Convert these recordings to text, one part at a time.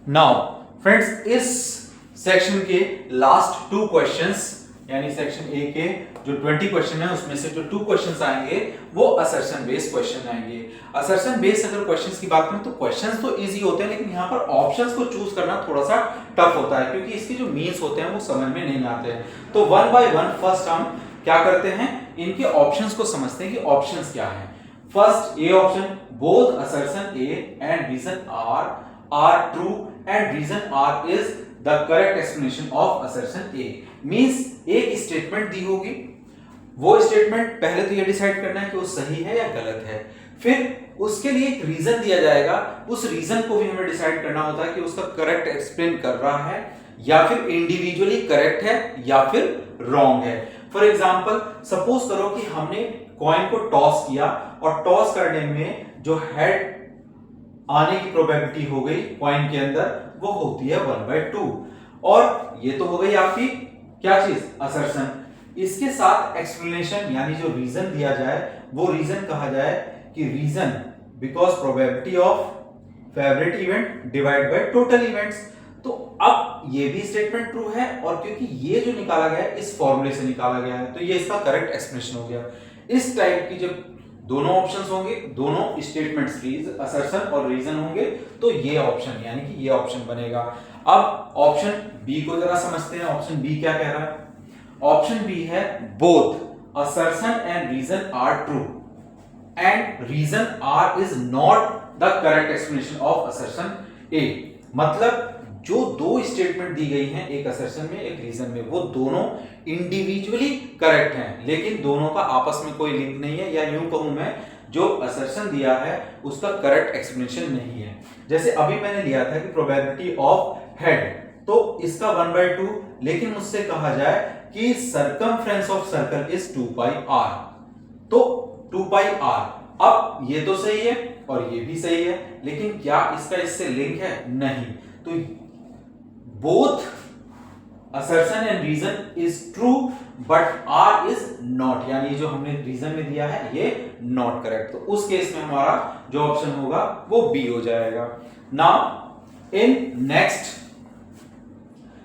Now friends, इस section के last 2 questions यानी सेक्शन ए के जो 20 क्वेश्चन है उसमें से जो 2 क्वेश्चंस आएंगे वो असर्शन बेस्ड क्वेश्चन आएंगे। असर्शन बेस्ड अगर क्वेश्चंस की बात करें तो क्वेश्चंस तो इजी होते हैं, लेकिन यहाँ पर ऑप्शंस को चूज करना थोड़ा सा टफ होता है क्योंकि इसके जो मीन्स होते हैं वो समझ में नहीं आते हैं। तो वन बाय वन फर्स्ट हम क्या करते हैं, इनके ऑप्शंस को समझते हैं कि ऑप्शंस क्या है। First A option, both assertion A and reason are true and reason R is the correct explanation of assertion A. Means एक स्टेटमेंट दी होगी, वो स्टेटमेंट पहले तो ये डिसाइड करना है कि वो सही है या गलत है, फिर उसके लिए एक रीजन दिया जाएगा, उस रीजन को भी हमें डिसाइड करना होता है कि उसका करेक्ट एक्सप्लेन कर रहा है या फिर इंडिविजुअली करेक्ट है या फिर रॉन्ग है। फॉर एग्जाम्पल सपोज करो कि हमने कॉइन को टॉस किया और टॉस करने में जो हेड आने की प्रोबेबिलिटी हो गई कॉइन के अंदर वो होती है 1/2, और ये तो हो गई आपकी क्या चीज, असर्शन। इसके साथ एक्सप्लेनेशन यानी जो रीजन दिया जाए वो रीजन कहा जाए कि reason because probability of favourite event divide by total events. तो अब ये भी स्टेटमेंट ट्रू है, और क्योंकि ये जो निकाला गया है इस फॉर्मूले से निकाला गया है तो ये इसका करेक्ट एक्सप्लेनेशन हो गया। इस टाइप की जब दोनों ऑप्शंस होंगे, दोनों स्टेटमेंट्स असर्शन और रीजन होंगे, तो ये ऑप्शन यानी कि ये ऑप्शन बनेगा। अब ऑप्शन बी को जरा समझते हैं। ऑप्शन बी क्या कह रहा है? ऑप्शन बी है both assertion and reason are true and reason R is not the correct explanation of assertion A. मतलब जो दो स्टेटमेंट दी गई हैं, एक असर्शन में एक रीजन में, वो दोनों इंडिविजुअली करेक्ट हैं, लेकिन दोनों का आपस में कोई लिंक नहीं है, या यूं कहूं मैं जो असर्शन दिया है उसका करेक्ट एक्सप्लेनेशन नहीं है। जैसे अभी मैंने लिया था कि प्रोबेबिलिटी ऑफ हेड, तो इसका 1/2, लेकिन मुझसे कहा जाए कि circumference of circle is 2πr, तो 2πr। अब ये तो सही है और ये भी सही है, लेकिन क्या इसका इससे लिंक है? नहीं। तो both assertion and reason is true but R is not, यानी जो हमने रीजन में दिया है ये नॉट करेक्ट। तो उस केस में हमारा जो ऑप्शन होगा वो बी हो जाएगा। Now in next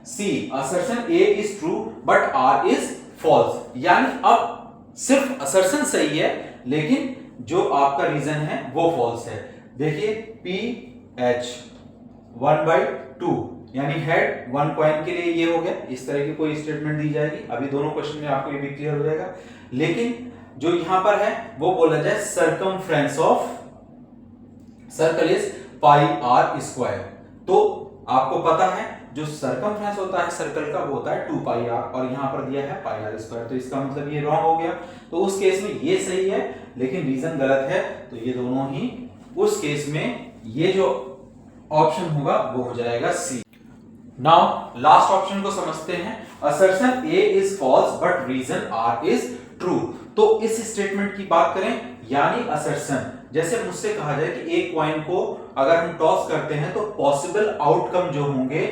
C, assertion A is true but R is false, यानी अब सिर्फ assertion सही है लेकिन जो आपका रीजन है वो फॉल्स है। देखिए PH 1/2 यानी हेड 1 कॉइन के लिए ये हो गया, इस तरह की कोई स्टेटमेंट दी जाएगी। अभी दोनों क्वेश्चन में आपको ये भी क्लियर हो जाएगा। लेकिन जो यहां पर है वो बोला जाए circumference of circle is πr²। तो आपको पता है जो सरकमफ्रेंस होता है सर्कल का वो होता है 2πr, और यहां पर दिया है πr², तो इसका मतलब ये रॉन्ग हो गया। तो उस केस में ये सही है लेकिन रीजन गलत है, तो ये दोनों ही उस केस में ये जो ऑप्शन होगा वो हो जाएगा सी। नाउ लास्ट ऑप्शन को समझते हैं। Assertion A is false but reason R is true. तो इस स्टेटमेंट की बात करें, यानी असर्शन जैसे मुझसे कहा जाए कि एक कॉइन को अगर हम टॉस करते हैं तो पॉसिबल आउटकम जो होंगे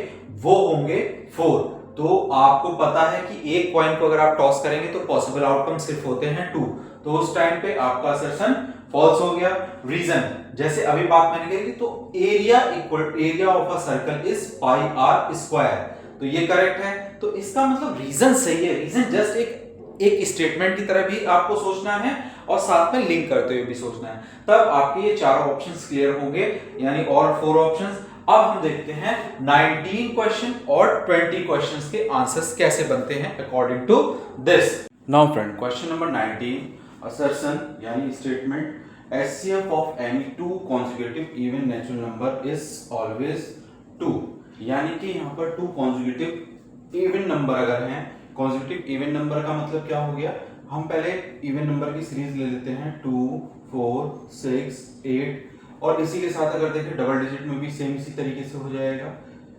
वो होंगे 4। तो आपको पता है कि एक कॉइन को अगर आप टॉस करेंगे तो पॉसिबल आउटकम सिर्फ होते हैं 2, तो उस टाइम पे आपका असर्शन फॉल्स हो गया। रीजन जैसे अभी बात मैंने कही तो area of a circle is πr², तो ये करेक्ट है। तो इसका मतलब रीजन सही है। रीजन जस्ट एक स्टेटमेंट की तरह भी आपको सोचना है और साथ में लिंक करते हुए भी सोचना है, तब आपके ये चारों ऑप्शंस क्लियर होंगे, यानी ऑल 4 ऑप्शंस। अब हम देखते हैं 19 क्वेश्चन और 20 क्वेश्चंस के आंसर्स कैसे बनते हैं according to this. Now friend, question number 19, assertion यानी statement HCF of any two consecutive even natural number is always 2, यानी कि यहाँ पर 2 consecutive even number अगर हैं, consecutive even number का मतलब क्या हो गया, हम पहले even number की सीरीज ले लेते हैं 2, 4, 6, 8, और इसी के साथ अगर देखें डबल डिजिट में भी सेम इसी तरीके से हो जाएगा।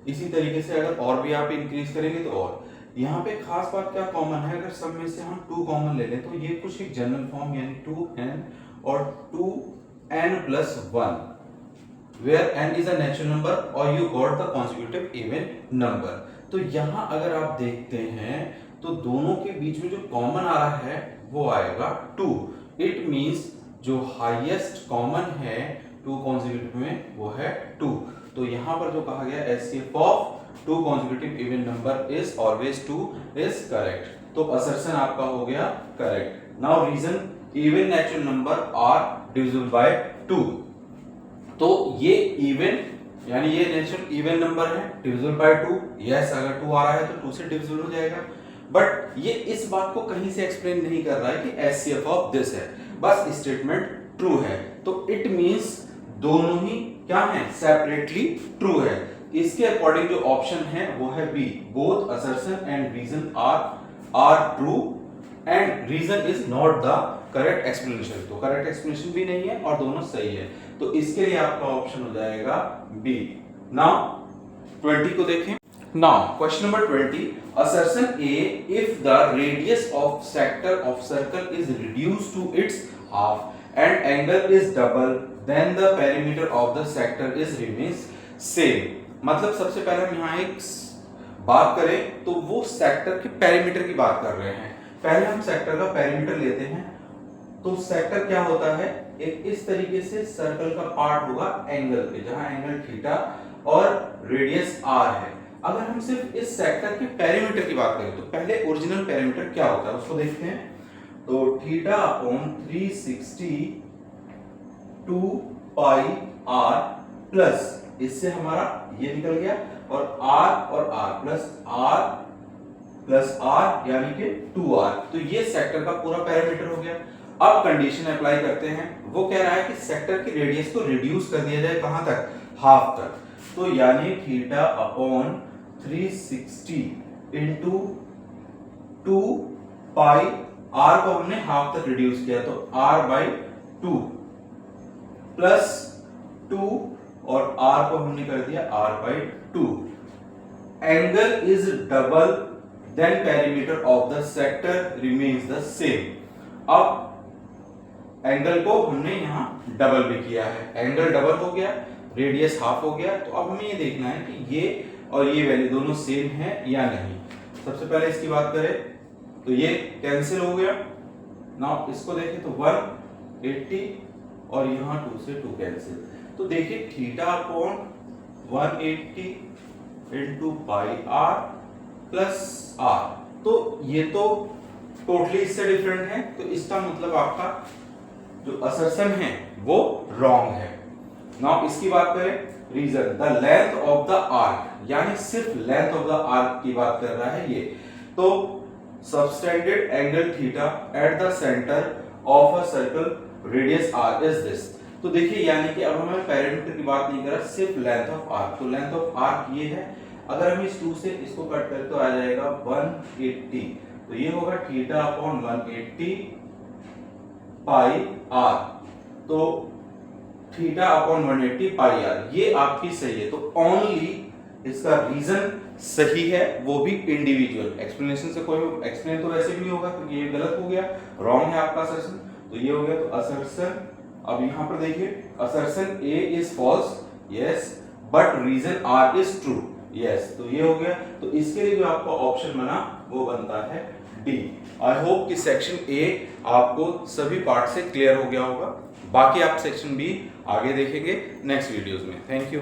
इसी तरीके से अगर और भी आप इंक्रीज करेंगे तो और। यहाँ पे खास बात क्या कॉमन है, अगर सब में से हम 2 कॉमन ले लें तो ये कुछ एक जनरल फॉर्म यानी 2n और 2n+1 where n is a natural number or you got the consecutive even number। तो यहाँ अगर आप देखते हैं तो दोनों के बीच में जो कॉमन आ रहा है वो आएगा 2। इट मींस जो हाईएस्ट कॉमन है 2 consecutive में वो है 2। तो यहाँ पर जो कहा गया HCF of two consecutive even number is always 2 is correct. तो असर्शन आपका हो गया correct. Now reason, even natural number are divisible by 2। तो ये इवन यानी ये नेचुरल इवन नंबर है, डिविजिबल बाय 2। यस, अगर 2 आ रहा है तो 2 से डिविजिबल हो जाएगा। बट ये इस बात को कहीं से एक्सप्लेन नहीं कर रहा है कि HCF ऑफ दिस है, बस स्टेटमेंट ट्रू है। तो इट मींस दोनों ही क्या है, सेपरेटली ट्रू है। इसके अकॉर्डिंग जो ऑप्शन है वो है B, both assertion and reason are true and reason is not the correct explanation. तो करेक्ट एक्सप्लेनेशन भी नहीं है और दोनों सही है, तो इसके लिए आपका ऑप्शन हो जाएगा बी। नाउ 20 को देखें। Now question number 20, assertion A, if the radius of sector of circle is reduced to its half and angle is double, then the perimeter of the sector is remains same। मतलब सबसे पहले हम यहाँ एक बात करें तो वो सेक्टर के पेरीमीटर की बात कर रहे हैं। पहले हम सेक्टर का पेरीमीटर लेते हैं। तो सेक्टर क्या होता है, एक इस तरीके से सर्कल का पार्ट होगा एंगल पे, जहां एंगल थीटा और रेडियस आर है। अगर हम सिर्फ इस सेक्टर के पेरीमीटर की बात करें तो पहले ओरिजिनल पेरीमीटर क्या होता है उसको देखते हैं। तो theta upon 360 2 pi r plus, इससे हमारा ये निकल गया, और आर प्लस आर यानी कि 2r। तो ये सेक्टर का पूरा पैरामीटर हो गया। अब कंडीशन अप्लाई करते हैं, वो कह रहा है कि सेक्टर की रेडियस को रिड्यूस कर दिया जाए, कहां तक, हाफ तक। तो यानी theta upon 360 into 2 pi, r को हमने हाफ तक रिड्यूस किया तो r बाई 2 प्लस 2 और r को हमने कर दिया r by 2। Angle is double then perimeter of the sector remains the same. अब एंगल को हमने यहां डबल भी किया है, एंगल डबल हो गया, रेडियस हाफ हो गया। तो अब हमें ये देखना है कि ये और ये वैल्यू दोनों सेम है या नहीं। सबसे पहले इसकी बात करें तो ये कैंसिल हो गया। नाउ इसको देखें तो 180 और यहां 2 से 2 कैंसिल। तो देखिए theta upon 180 into pi r plus r, तो ये तो टोटली इससे डिफरेंट है। तो इसका मतलब आपका जो असर्शन है वो रॉन्ग है। नाउ इसकी बात करें, reason, the length of the arc, यानी सिर्फ लेंथ ऑफ द आर्क की बात कर रहा है ये। तो subtended angle theta at the centre of a circle radius r is this. तो देखिए यानी कि अब हमें पैरामीटर की बात नहीं कर रहा, सिर्फ लेंथ ऑफ आर्क। तो लेंथ ऑफ आर्क ये है, अगर हम इस 2 से इसको कट करें तो आ जाएगा 180। तो ये होगा थीटा अपॉन 180 पाई आर। तो थीटा अपॉन 180 पाई आर ये आपकी सही है। तो ओनली इसका रीजन सही है, वो भी इंडिविजुअल। एक्सप्लेनेशन से कोई एक्सप्लेन तो वैसे भी नहीं होगा क्योंकि ये गलत हो गया, रॉन्ग है आपका असर्शन। तो ये हो गया, तो असर्शन, अब यहां पर देखिए assertion A is false, yes, but reason R is true, yes. तो ये हो गया। तो इसके लिए जो आपका ऑप्शन बना वो बनता है डी। आई होप कि सेक्शन ए आपको सभी पार्ट से क्लियर हो गया होगा। बाकी आप सेक्शन बी आगे देखेंगे नेक्स्ट वीडियोस में। Thank you.